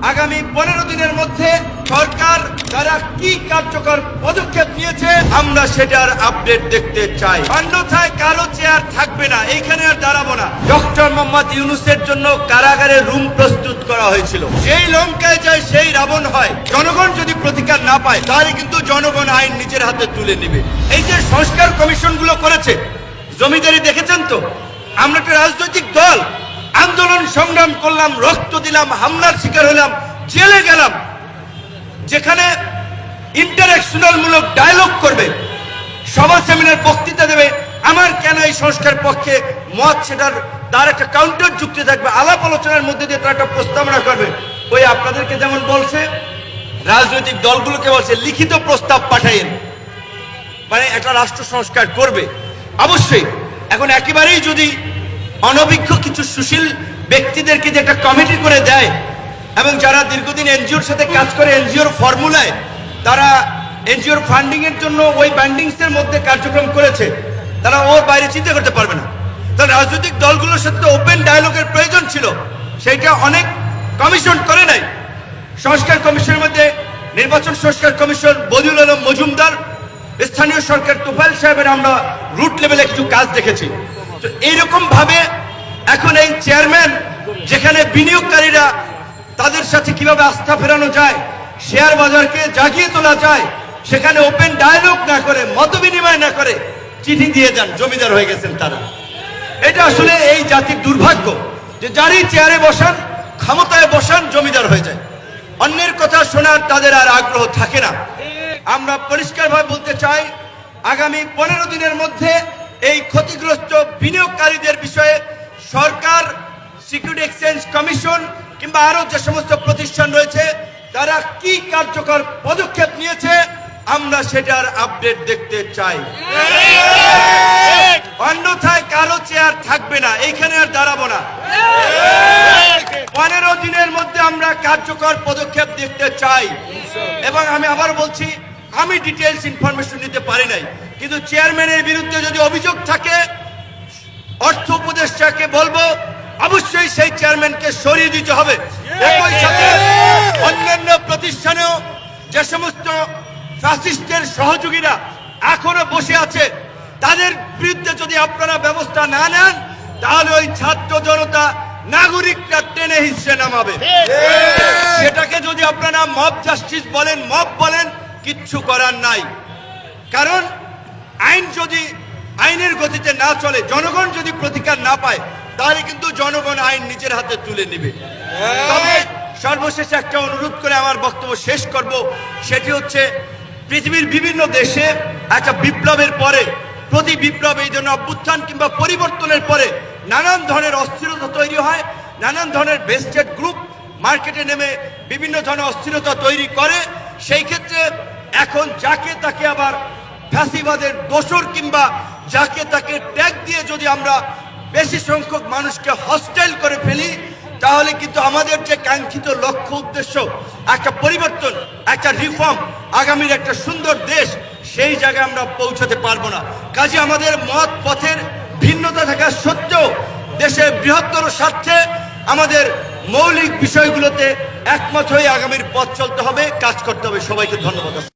আগামী 15 দিনের মধ্যে সরকার যারা কি কার্যকর পদক্ষেপ নিয়েছে আমরা সেটার আপডেট দেখতে চাই। অন্যথায় কারো চেয়ার থাকবে না, এইখানে আর দাঁড়াবো না। ডক্টর মোহাম্মদ ইউনূসের জন্য কারাগারে রুম প্রস্তুত করা হয়েছিল। যেই লঙ্কায় যায় সেই রাবণ হয়। জনগণ যদি প্রতিকার না পায় তাহলে কিন্তু জনগণ আইন নিজের হাতে তুলে নেবে। এই যে সংস্কার কমিশনগুলো করেছে, জমিদারি দেখেছেন তো। আমরা একটা রাজনৈতিক দল, আন্দোলন সংগ্রাম করলাম, রক্ত দিলাম, হামলার শিকার হলাম, জেলে গেলাম। যেখানে ইন্টারেকশনাল মূলক ডায়লগ করবে, সভা সেমিনার বক্তৃতা দেবে, আমার কেন এই সংস্কার পক্ষে মত, সেটার তার একটা কাউন্টার যুক্তি থাকবে, আলাপ আলোচনার মধ্যে দিয়ে তারা একটা প্রস্তাবনা করবে। ওই আপনাদেরকে যেমন বলছে, রাজনৈতিক দলগুলোকে বলছে লিখিত প্রস্তাব পাঠাইন, মানে একটা রাষ্ট্র সংস্কার করবে। অবশ্যই এখন একেবারেই যদি অনভিজ্ঞ কিছু সুশীল ব্যক্তিদেরকে যে একটা কমিটি করে দেয় এবং যারা দীর্ঘদিন এনজিওর সাথে কাজ করে, এনজিওর ফর্মুলায় তারা এনজিওর ফান্ডিং এর জন্য ওই ব্যান্ডিংস এর মধ্যে কার্যক্রম করেছে, তারা ওর বাইরে চিন্তা করতে পারবে না। তাহলে রাজনৈতিক দলগুলোর সাথে ওপেন ডায়ালগের প্রয়োজন ছিল, সেইটা অনেক কমিশন করে নাই। সংস্কার কমিশনের মধ্যে নির্বাচন সংস্কার কমিশন, বদিউল আলম মজুমদার, স্থানীয় সরকার তোফায়েল সাহেবের আমরা রুট লেভেলে কিছু কাজ দেখেছি। তো এইরকম ভাবে এখন এই চেয়ারম্যান, যেখানে বিনিয়োগকারীরা তাদের সাথে কিভাবে আস্থা ফেরানো যায়, শেয়ার বাজারকে জাগিয়ে তোলা যায়, সেখানে ওপেন ডায়ালগ না করে, মত বিনিময় না করে চিঠি দিয়ে যান, জমিদার হয়ে গেছেন তারা। এটা আসলে এই জাতির দুর্ভাগ্য যে যারই চেয়ারে বসান, ক্ষমতায় বসান, জমিদার হয়ে যায়। অন্যের কথা শোনার তাদের আর আগ্রহ থাকে না। আমরা পরিষ্কারভাবে বলতে চাই, আগামী 15 দিনের মধ্যে এই ক্ষতিগ্রস্ত বিনিয়োগকারীদের বিষয়ে সরকার, সিকিউরিটি এক্সচেঞ্জ কমিশন কিংবা আরো যে সমস্ত প্রতিষ্ঠান রয়েছে তারা কি কার্যকর পদক্ষেপ নিয়েছে আমরা সেটার আপডেট দেখতে চাই। অন্যথায় কারো চেয়ার থাকবে না, এইখানে আর দাঁড়াবো না। 15 দিনের মধ্যে আমরা কার্যকর পদক্ষেপ দেখতে চাই। এবং আমি আবার বলছি, আমি ডিটেইলস ইনফরমেশন নিতে পারি নাই, কিন্তু চেয়ারম্যানের বিরুদ্ধে যদি অভিযোগ থাকে, অর্থ উপদেষ্টাকে বলবো অবশ্যই সেই চেয়ারম্যানকে সরিয়ে দিতে হবে। একই সাথে অন্যান্য প্রতিষ্ঠানেও যে সমস্ত ফ্যাসিস্টের সহযোগীরা এখনো বসে আছে, তাদের বিরুদ্ধে যদি আপনারা ব্যবস্থা না নেন, তাহলে ওই ছাত্র জনতা, নাগরিকরা টেনে হিসেবে নামাবে। সেটাকে যদি আপনারা মব জাস্টিস বলেন, মব বলেন, কিচ্ছু করার নাই। কারণ আইন যদি আইনের গতিতে না চলে, জনগণ যদি প্রতিকার না পায়, তাহলে কিন্তু জনগণ আইন নিজের হাতে তুলে নেবে। তবে সর্বশেষে একটা অনুরোধ করে আমার বক্তব্য শেষ করব, সেটি হচ্ছে পৃথিবীর বিভিন্ন দেশে একটা বিপ্লবের পরে, প্রতি বিপ্লব, এই জন্য অভ্যুত্থান কিংবা পরিবর্তনের পরে নানান ধরনের অস্থিরতা তৈরি হয়, নানান ধরনের বেস্টেড গ্রুপ মার্কেটে নেমে বিভিন্ন ধরনের অস্থিরতা তৈরি করে। সেই ক্ষেত্রে এখন যাকে তাকে আবার ফ্যাসিবাদের দোসর কিংবা যাকে তাকে ট্যাগ দিয়ে যদি আমরা বেশি সংখ্যক মানুষকে হস্টাইল করে ফেলি, তাহলে কিন্তু আমাদের যে কাঙ্ক্ষিত লক্ষ্য উদ্দেশ্য, একটা পরিবর্তন, একটা রিফর্ম, আগামীর একটা সুন্দর দেশ, সেই জায়গায় আমরা পৌঁছাতে পারবো না। কাজে আমাদের মত পথের ভিন্নতা থাকা সত্ত্বেও দেশের বৃহত্তর স্বার্থে আমাদের মৌলিক বিষয়গুলোতে একমত হয়ে আগামীর পথ চলতে হবে, কাজ করতে হবে। সবাইকে ধন্যবাদ।